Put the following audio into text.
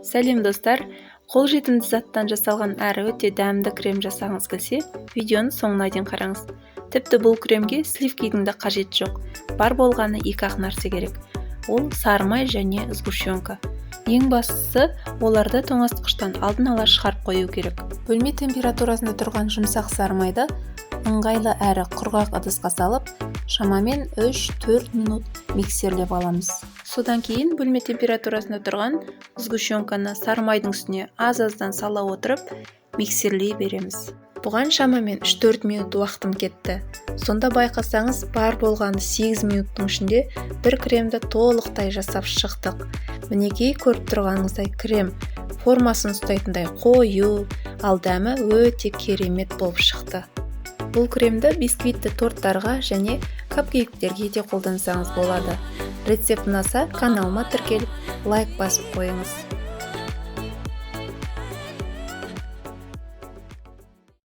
Сәлем достар, қолжетімді заттан жасалған әрі өте дәмді крем жасағыңыз келсе, видеоны соңына дейін қараңыз. Тіпті бұл кремге сливкидің де қажет жоқ. Бар болғаны екі-ақ нәрсе керек. Ол сары май және сгущенка. Ең бастысы, оларды тоңазытқыштан алдын ала шығарып қою керек. Бөлме температурасында тұрған жұмсақ сары майды ыңғайлы әрі құрғақ ыдысқа салып, шамамен 3-4 минут миксерлеп аламыз. Содан кейін бөлме температурасында тұрған сгущенканы сары майдың үстіне аз-аздан сала отырып, миксерлей береміз. Бұған шамамен 3-4 минут уақытым кетті. Сонда байқасаңыз, бар болғаны 8 минуттың ішінде бір кремді толықтай жасап шықтық. Мінекей көріп тұрғаныңыздай крем формасын ұстайтындай қою, ал дәмі өте керемет болып шықты. Бұл кремді бисквитті торттарға және капкейктерге де қолдансаңыз болады. Рецепт ұнаса, каналыма тіркеліп, лайк басып қойыңыз.